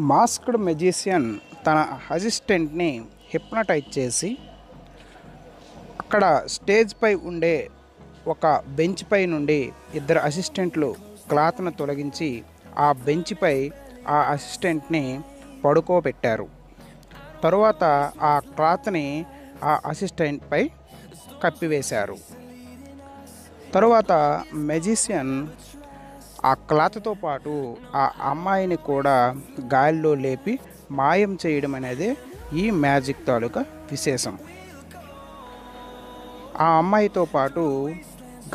Masked magician తన అసిస్టెంట్ని hypnotise చేసి అక్కడ స్టేజ్ పై ఉండే ఒక బెంచ్ పై నుండి ఇద్దరు అసిస్టెంట్లు క్లాత్ను తొలగించి ఆ బెంచ్ పై ఆ అసిస్టెంట్ని పడుకోబెట్టారు. తరువాత ఆ క్లాత్ని ఆ అసిస్టెంట్ పై కప్పివేశారు. తరువాత మెజిషియన్ ఆ క్లాత్తో పాటు ఆ అమ్మాయిని కూడా గాలిలో లేపి మాయం చేయడం అనేది ఈ మ్యాజిక్ తాలూకా విశేషం. ఆ అమ్మాయితో పాటు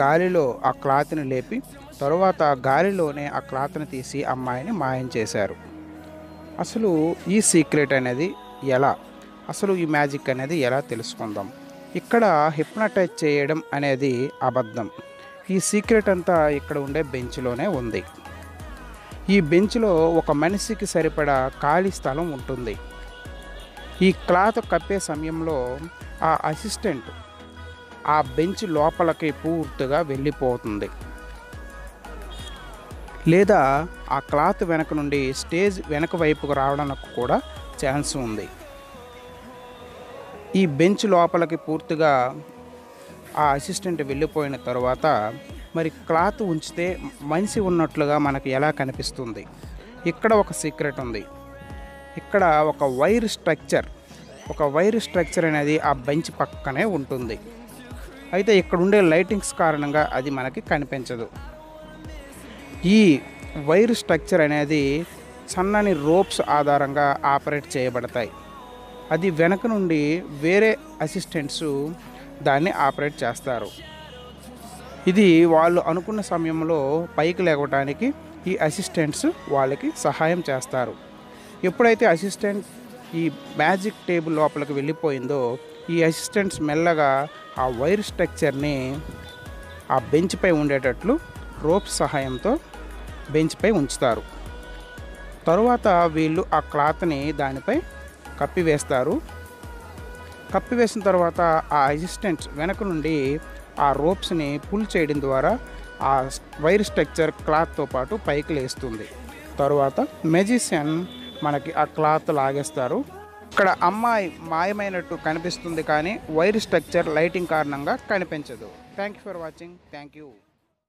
గాలిలో ఆ క్లాత్ని లేపి తరువాత గాలిలోనే ఆ క్లాత్ని తీసి అమ్మాయిని మాయం చేశారు. అసలు ఈ సీక్రెట్ అనేది ఎలా, అసలు ఈ మ్యాజిక్ అనేది ఎలా తెలుసుకుందాం. ఇక్కడ హిప్నటైజ్ చేయడం అనేది అబద్ధం. ఈ సీక్రెట్ అంతా ఇక్కడ ఉండే బెంచ్లోనే ఉంది. ఈ బెంచ్లో ఒక మనిషికి సరిపడా ఖాళీ స్థలం ఉంటుంది. ఈ క్లాత్ కప్పే సమయంలో ఆ అసిస్టెంట్ ఆ బెంచ్ లోపలికి పూర్తిగా వెళ్ళిపోతుంది, లేదా ఆ క్లాత్ వెనక నుండి స్టేజ్ వెనక వైపుకు రావడానికి కూడా ఛాన్స్ ఉంది. ఈ బెంచ్ లోపలికి పూర్తిగా ఆ అసిస్టెంట్ వెళ్ళిపోయిన తర్వాత మరి క్లాత్ ఉంచితే మనిషి ఉన్నట్లుగా మనకు ఎలా కనిపిస్తుంది? ఇక్కడ ఒక సీక్రెట్ ఉంది. ఇక్కడ ఒక వైర్ స్ట్రక్చర్ అనేది ఆ బెంచ్ పక్కనే ఉంటుంది. అయితే ఇక్కడ ఉండే లైటింగ్స్ కారణంగా అది మనకి కనిపించదు. ఈ వైర్ స్ట్రక్చర్ అనేది సన్నని రోప్స్ ఆధారంగా ఆపరేట్ చేయబడతాయి. అది వెనక నుండి వేరే అసిస్టెంట్స్ దాన్ని ఆపరేట్ చేస్తారు. ఇది వాళ్ళు అనుకున్న సమయంలో పైకి లేవడానికి ఈ అసిస్టెంట్స్ వాళ్ళకి సహాయం చేస్తారు. ఎప్పుడైతే అసిస్టెంట్ ఈ మ్యాజిక్ టేబుల్ లోపలికి వెళ్ళిపోయిందో ఈ అసిస్టెంట్స్ మెల్లగా ఆ వైర్ స్ట్రక్చర్ని ఆ బెంచ్ పై ఉండేటట్లు రోప్స్ సహాయంతో బెంచ్ పై ఉంచుతారు. తరువాత వీళ్ళు ఆ క్లాత్ని దానిపై కప్పివేస్తారు. కప్పివేసిన తర్వాత ఆ అసిస్టెంట్స్ వెనక నుండి ఆ రోప్స్ని పుల్ చేయడం ద్వారా ఆ వైర్ స్ట్రక్చర్ క్లాత్తో పాటు పైకి లేస్తుంది. తరువాత మెజిషియన్ మనకి ఆ క్లాత్ లాగేస్తారు. ఇక్కడ అమ్మాయి మాయమైనట్టు కనిపిస్తుంది, కానీ వైర్ స్ట్రక్చర్ లైటింగ్ కారణంగా కనిపించదు. Thank you for watching. Thank you.